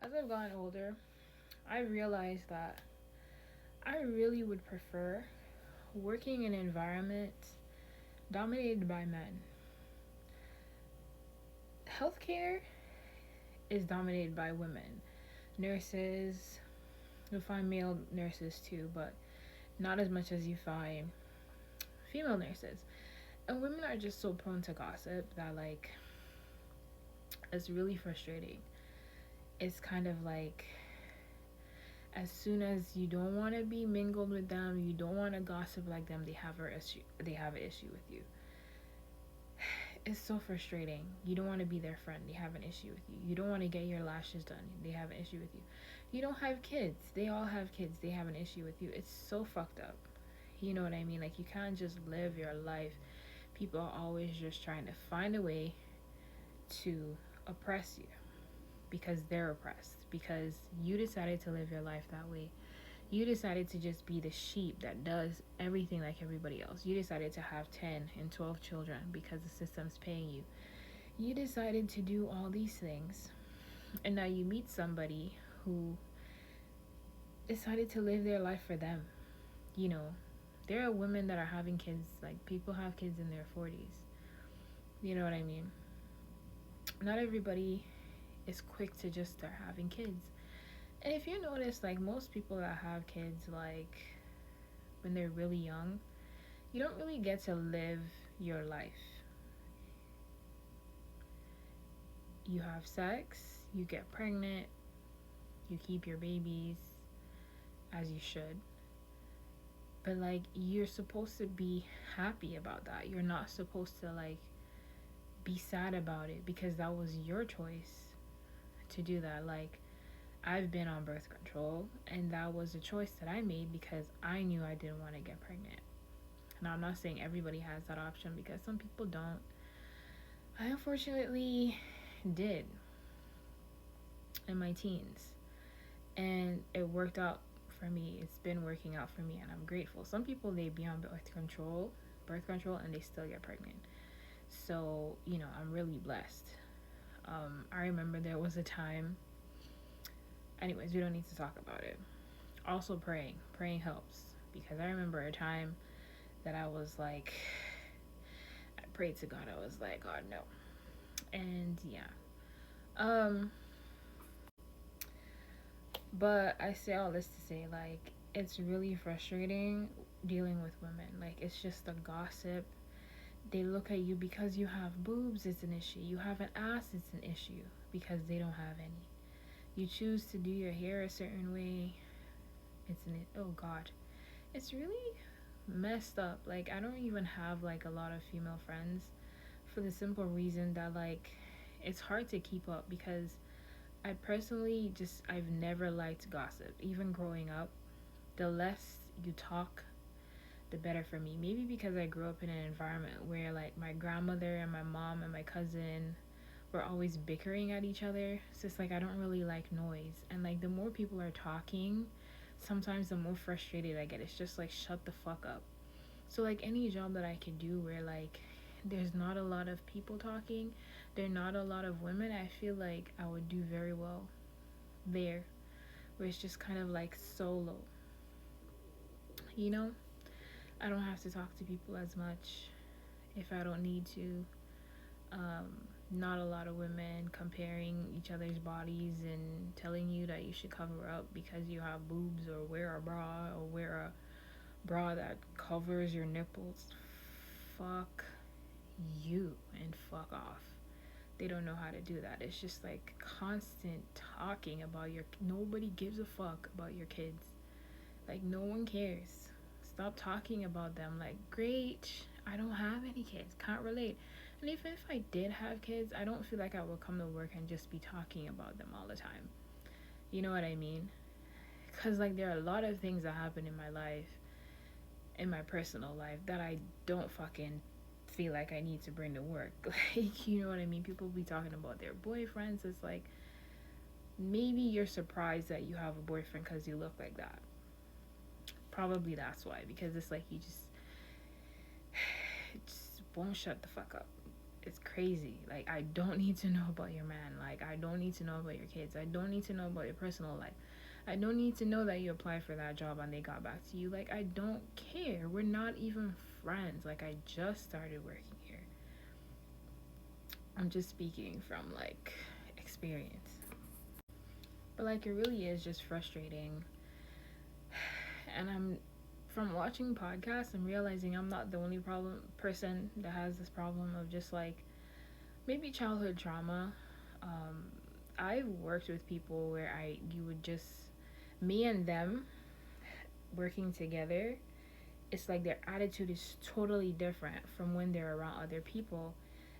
As I've gotten older, I realized that I really would prefer working in an environment dominated by men. Healthcare is dominated by women. Nurses, you'll find male nurses too, but not as much as you find female nurses. And women are just so prone to gossip that, like, it's really frustrating. It's kind of like, as soon as you don't want to be mingled with them, you don't want to gossip like them, they have an issue with you. It's so frustrating. You don't want to be their friend, they have an issue with you. You don't want to get your lashes done, they have an issue with you. You don't have kids, they all have kids, they have an issue with you. It's so fucked up. You know what I mean? Like, you can't just live your life. People are always just trying to find a way to oppress you because they're oppressed, because you decided to live your life that way. You decided to just be the sheep that does everything like everybody else. You decided to have 10 and 12 children because the system's paying you. You decided to do all these things, and now you meet somebody who decided to live their life for them. You know, there are women that are having kids, like, people have kids in their 40s. You know what I mean? Not everybody is quick to just start having kids. And if you notice, like, most people that have kids, like, when they're really young, you don't really get to live your life. You have sex, you get pregnant, you keep your babies as you should. But, like, you're supposed to be happy about that. You're not supposed to, like, be sad about it because that was your choice to do that. Like, I've been on birth control, and that was a choice that I made because I knew I didn't want to get pregnant. Now, I'm not saying everybody has that option because some people don't. I unfortunately did in my teens, and it worked out for me. It's been working out for me, and I'm grateful. Some people, they be on birth control, and they still get pregnant. So, I'm really blessed. I remember there was a time. Anyways, we don't need to talk about it. Also, praying helps, because I remember a time that I was like, I prayed to God. I was like, God, no. And yeah. um but I say all this to say, like, it's really frustrating dealing with women. Like, it's just the gossip. They look at you because you have boobs, it's an issue. You have an ass, it's an issue because they don't have any. You choose to do your hair a certain way, it's an, oh god. It's really messed up. Like, I don't even have, like, a lot of female friends, for the simple reason that, like, it's hard to keep up because I personally just, I've never liked gossip. Even growing up, the less you talk, the better for me. Maybe because I grew up in an environment where, like, my grandmother and my mom and my cousin were always bickering at each other. So it's like, I don't really like noise. And, like, the more people are talking, sometimes the more frustrated I get. It's just like, shut the fuck up. So, like, any job that I could do where, like, there's not a lot of people talking, there are not a lot of women, I feel like I would do very well there. Where it's just kind of like solo. You know? I don't have to talk to people as much if I don't need to. Um, Not a lot of women comparing each other's bodies and telling you that you should cover up because you have boobs, or wear a bra, or wear a bra that covers your nipples. Fuck you and fuck off. They don't know how to do that. It's just like constant talking about your, nobody gives a fuck about your kids. Like, no one cares. Stop talking about them. Like, great, I don't have any kids, can't relate. And even if I did have kids, I don't feel like I would come to work and just be talking about them all the time. You know what I mean? Because, like, there are a lot of things that happen in my life, in my personal life, that I don't fucking feel like I need to bring to work. Like, you know what I mean? People be talking about their boyfriends. It's like, maybe you're surprised that you have a boyfriend because you look like that. Probably that's why, because it's like, you just won't shut the fuck up. it's crazy. Like, I don't need to know about your man. Like, I don't need to know about your kids. I don't need to know about your personal life. I don't need to know that you applied for that job and they got back to you. Like, I don't care. We're not even friends. Like, I just started working here. I'm just speaking from like experience. But like, it really is just frustrating. And I'm from watching podcasts, I'm realizing I'm not the only person that has this problem of just like maybe childhood trauma. Um, I've worked with people where you would just me and them working together. It's like their attitude is totally different from when they're around other people,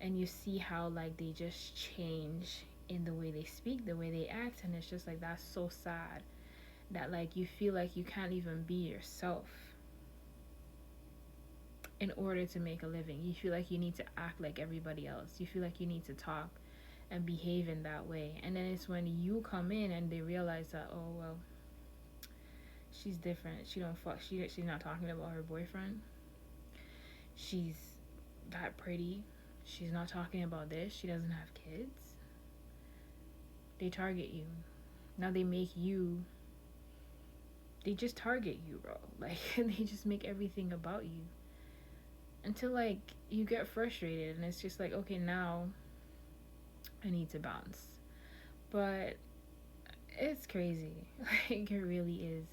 and you see how like they just change in the way they speak, the way they act, and it's just like that's so sad that like you feel like you can't even be yourself in order to make a living. You feel like you need to act like everybody else. You feel like you need to talk and behave in that way. And then it's when you come in and they realize that, oh well, she's different. She don't fuck. She's not talking about her boyfriend. She's that pretty. She's not talking about this. She doesn't have kids. They target you. Now they make you. They just target you, bro. Like they just make everything about you until like you get frustrated and it's just like, okay, now I need to bounce. But it's crazy. Like it really is.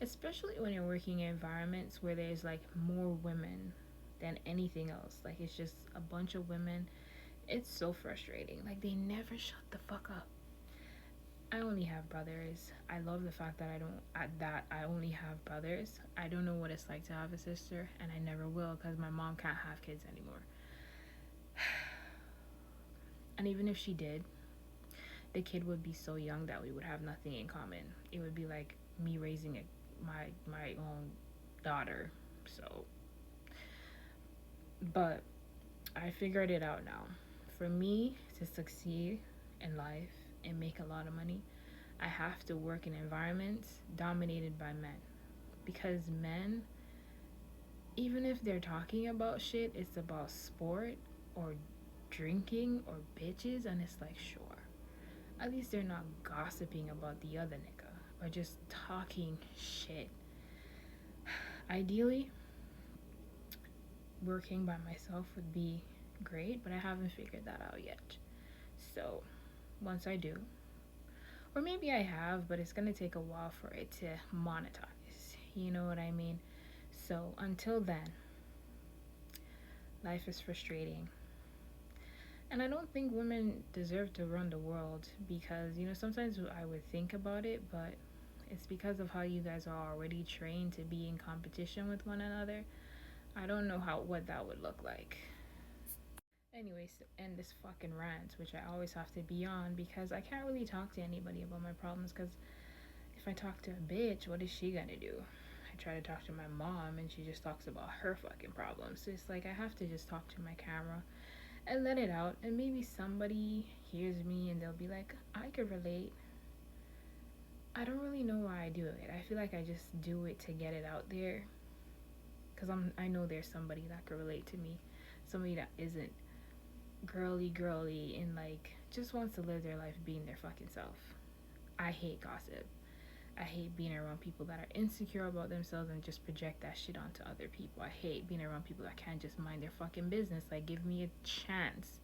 Especially when you're working in environments where there's like more women than anything else. Like it's just a bunch of women. It's so frustrating. Like they never shut the fuck up. I only have brothers. I love the fact that I only have brothers. I don't know what it's like to have a sister, and I never will because my mom can't have kids anymore. And even if she did, the kid would be so young that we would have nothing in common. It would be like me raising my own daughter. So, but I figured it out now. For me to succeed in life and make a lot of money, I have to work in environments dominated by men. Because men, even if they're talking about shit, it's about sport or drinking or bitches, and it's like, sure. At least they're not gossiping about the other nigga or just talking shit. Ideally, working by myself would be great, but I haven't figured that out yet. So, once I do, or maybe I have, but it's gonna take a while for it to monetize. You know what I mean? So, until then, life is frustrating. And I don't think women deserve to run the world because, sometimes I would think about it, but it's because of how you guys are already trained to be in competition with one another. I don't know what that would look like. Anyways, to end this fucking rant, which I always have to be on because I can't really talk to anybody about my problems because if I talk to a bitch, what is she gonna do? I try to talk to my mom and she just talks about her fucking problems. So it's like I have to just talk to my camera and let it out, and maybe somebody hears me and they'll be like, I could relate. I don't really know why I do it. I feel like I just do it to get it out there because I know there's somebody that could relate to me, somebody that isn't girly and like just wants to live their life being their fucking self. I hate gossip. I hate being around people that are insecure about themselves and just project that shit onto other people. I hate being around people that can't just mind their fucking business. Like, give me a chance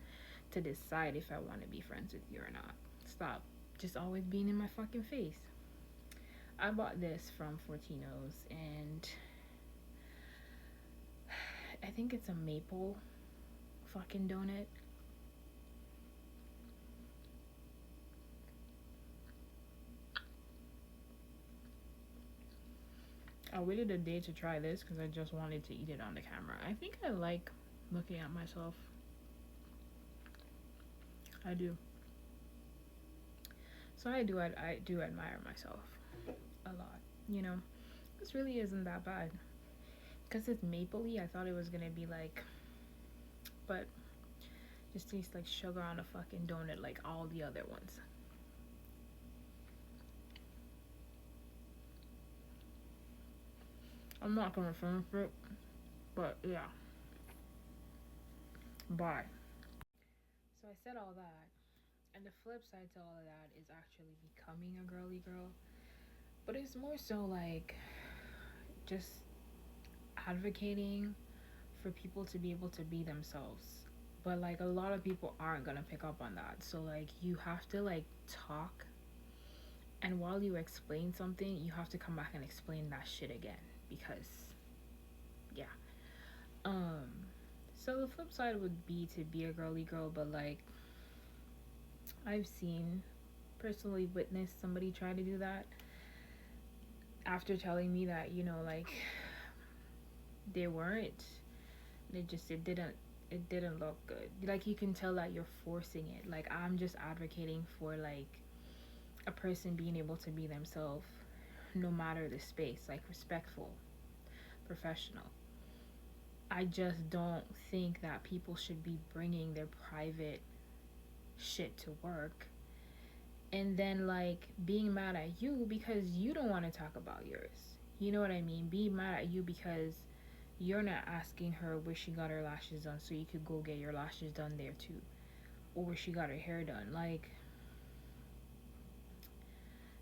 to decide if I want to be friends with you or not. Stop just always being in my fucking face. I bought this from Fortino's and I think it's a maple fucking donut. I waited a day to try this because I just wanted to eat it on the camera. I think I like looking at myself. I do. So I do admire myself a lot. This really isn't that bad. Because it's mapley, I thought it was gonna be like, but just tastes like sugar on a fucking donut like all the other ones. I'm not gonna finish it, but yeah. Bye. said all that, and the flip side to all of that is actually becoming a girly girl. But it's more so like just advocating for people to be able to be themselves. But like a lot of people aren't gonna pick up on that. So like you have to like talk, and while you explain something, you have to come back and explain that shit again because yeah. Um so the flip side would be to be a girly girl, but like I've seen personally witnessed somebody try to do that after telling me that, like they weren't. It didn't look good. Like you can tell that you're forcing it. Like I'm just advocating for like a person being able to be themselves no matter the space, like respectful, professional. I just don't think that people should be bringing their private shit to work and then like being mad at you because you don't want to talk about yours. You know what I mean? Being mad at you because you're not asking her where she got her lashes done so you could go get your lashes done there too. Or where she got her hair done. Like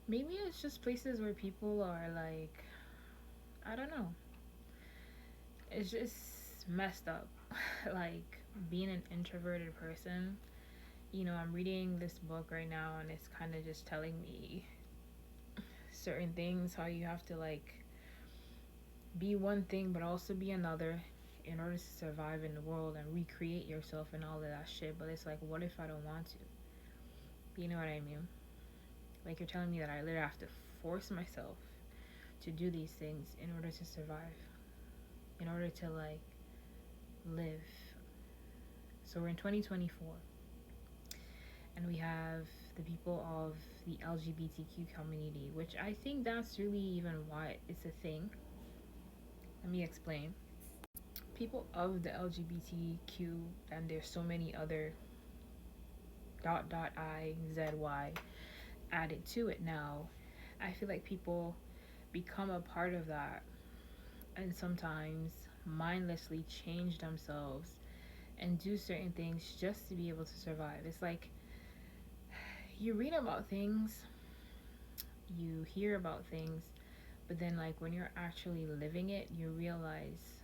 maybe it's just places where people are like, I don't know. It's just messed up. Like being an introverted person. I'm reading this book right now and it's kind of just telling me certain things, how you have to like be one thing but also be another in order to survive in the world and recreate yourself and all of that shit. But it's like, what if I don't want to? You know what I mean? Like you're telling me that I literally have to force myself to do these things in order to survive, in order to like live. So we're in 2024 and we have the people of the LGBTQ community, which I think that's really even why it's a thing. Let me explain. People of the LGBTQ, and there's so many other IZY added to it now. I feel like people become a part of that and sometimes mindlessly change themselves and do certain things just to be able to survive. It's like you read about things, you hear about things, but then like when you're actually living it, you realize,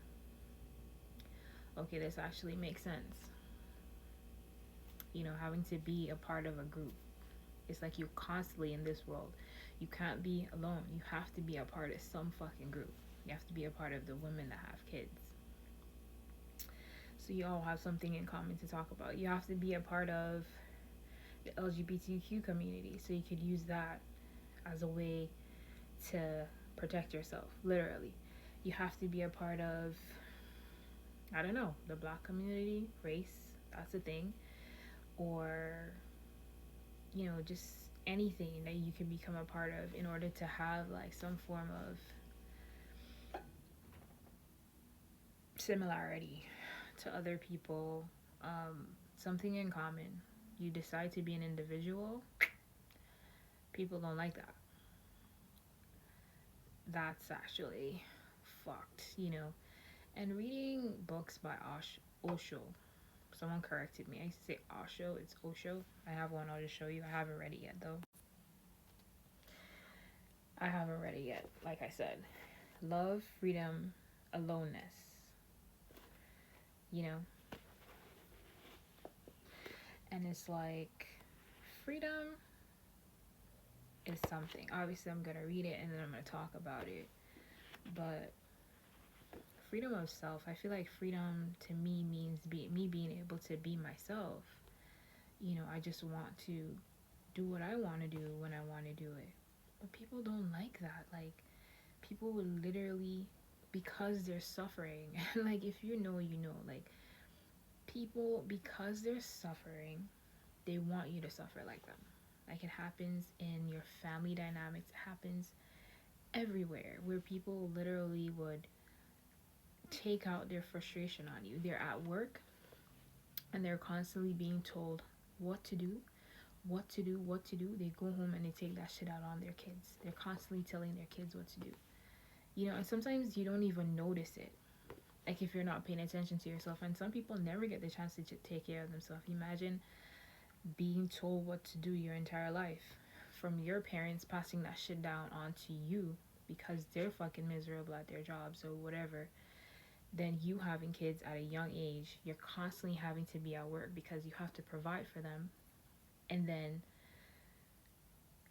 okay, this actually makes sense. Having to be a part of a group. It's like you're constantly in this world. You can't be alone. You have to be a part of some fucking group. You have to be a part of the women that have kids. So you all have something in common to talk about. You have to be a part of the LGBTQ community. So you could use that as a way to protect yourself, literally. You have to be a part of, I don't know, the black community, race, that's a thing. Or, just anything that you can become a part of in order to have like some form of similarity to other people, something in common. You decide to be an individual, people don't like that. That's actually fucked. And reading books by Osho, someone corrected me. I used to say Osho, it's Osho. I have one, I'll just show you. I haven't read it yet though. I haven't read it yet, like I said. Love, freedom, aloneness. You know? And it's like freedom is something. Obviously I'm gonna read it and then I'm gonna talk about it. But freedom of self, I feel like freedom to me means me being able to be myself. I just want to do what I want to do when I want to do it. But people don't like that. Like, people would literally, because they're suffering, like, if you know, like, people, because they're suffering, they want you to suffer like them. Like, it happens in your family dynamics, it happens everywhere where people literally would take out their frustration on you. They're at work and they're constantly being told what to do, what to do, what to do. They go home and they take that shit out on their kids. They're constantly telling their kids what to do. And sometimes you don't even notice it. Like if you're not paying attention to yourself. And some people never get the chance to take care of themselves. Imagine being told what to do your entire life, from your parents passing that shit down onto you because they're fucking miserable at their jobs or whatever. Then you having kids at a young age, you're constantly having to be at work because you have to provide for them. And then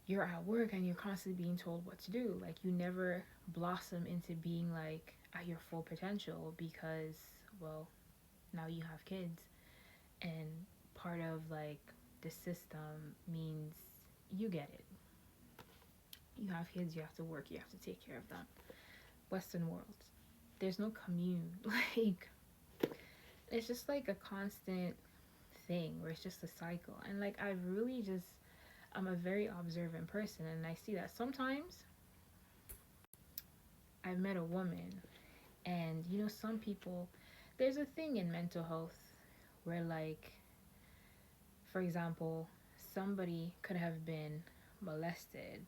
you're at work and you're constantly being told what to do. Like, you never blossom into being like at your full potential because, well, now you have kids. And part of like the system means, you get it. You have kids, you have to work, you have to take care of them. Western world, there's no commune. Like, it's just like a constant thing where it's just a cycle. And like, I really just, I'm a very observant person, and I see that sometimes I've met a woman, and some people, there's a thing in mental health where, like, for example, somebody could have been molested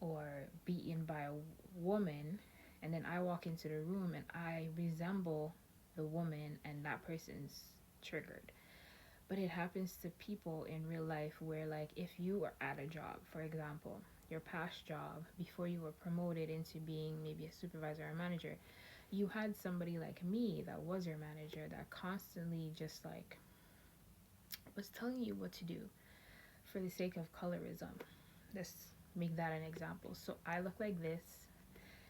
or beaten by a woman, and then I walk into the room and I resemble the woman, and that person's triggered. But it happens to people in real life where, like, if you are at a job, for example, your past job, before you were promoted into being maybe a supervisor or a manager, you had somebody like me that was your manager that constantly just like was telling you what to do for the sake of colorism. Let's make that an example. So I look like this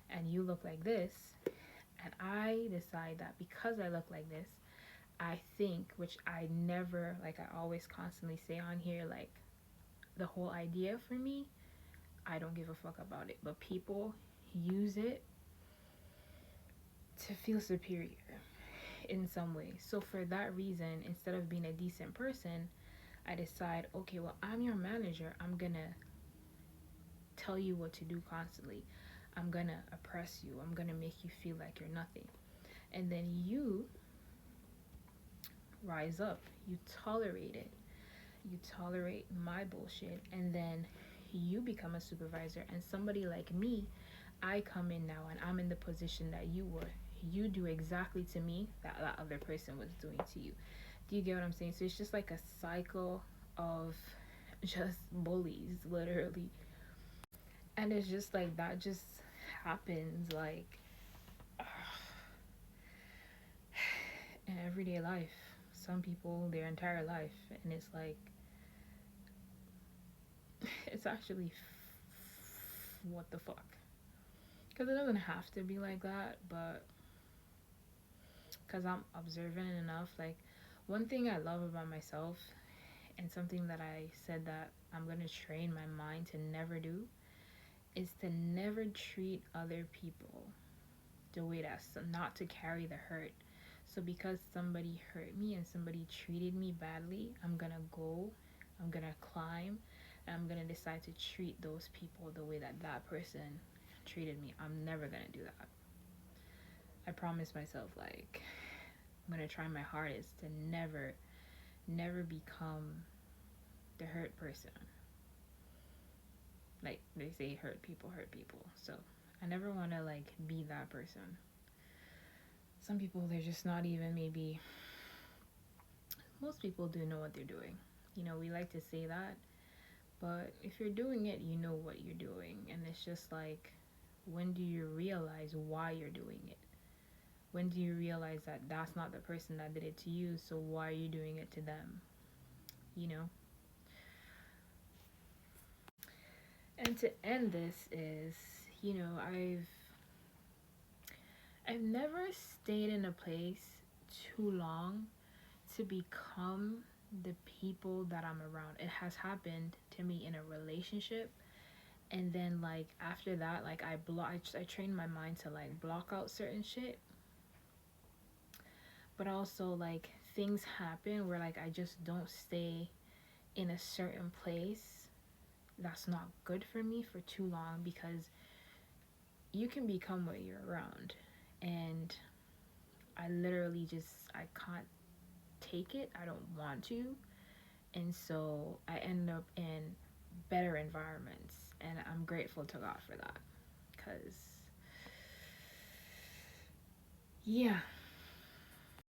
and you look like this, and I decide that because I look like this, I think, which I never, like, I always constantly say on here, like, the whole idea for me, I don't give a fuck about it. But people use it to feel superior in some way. So for that reason, instead of being a decent person, I decide, okay, well, I'm your manager. I'm gonna tell you what to do constantly. I'm gonna oppress you. I'm gonna make you feel like you're nothing. And then you rise up. You tolerate it. You tolerate my bullshit, and then you become a supervisor. And somebody like me, I come in now and I'm in the position that you were. You do exactly to me that other person was doing to you. Do you get what I'm saying? So it's just like a cycle of just bullies, literally. And it's just like that just happens, like, in everyday life. Some people, their entire life. And it's like, it's actually what the fuck. Because it doesn't have to be like that, but because I'm observant enough. Like, one thing I love about myself, and something that I said that I'm going to train my mind to never do, is to never treat other people the way that's not to carry the hurt. So because somebody hurt me and somebody treated me badly, I'm going to go, I'm going to climb, and I'm going to decide to treat those people the way that that person treated me. I'm never going to do that. I promise myself, like, I'm going to try my hardest to never become the hurt person. Like they say, hurt people hurt people. So I never want to, like, be that person. Some people, they're just not even, maybe, most people do know what they're doing. We like to say that, but if you're doing it, you know what you're doing. And it's just like, when do you realize why you're doing it? When do you realize that that's not the person that did it to you, so why are you doing it to them? And to end this is, I've never stayed in a place too long to become the people that I'm around. It has happened to me in a relationship, and then, like, after that, like, I trained my mind to, like, block out certain shit. But also, like, things happen where, like, I just don't stay in a certain place that's not good for me for too long, because you can become what you're around. And I literally just, I can't take it. I don't want to. And so I end up in better environments, and I'm grateful to God for that. Because, yeah,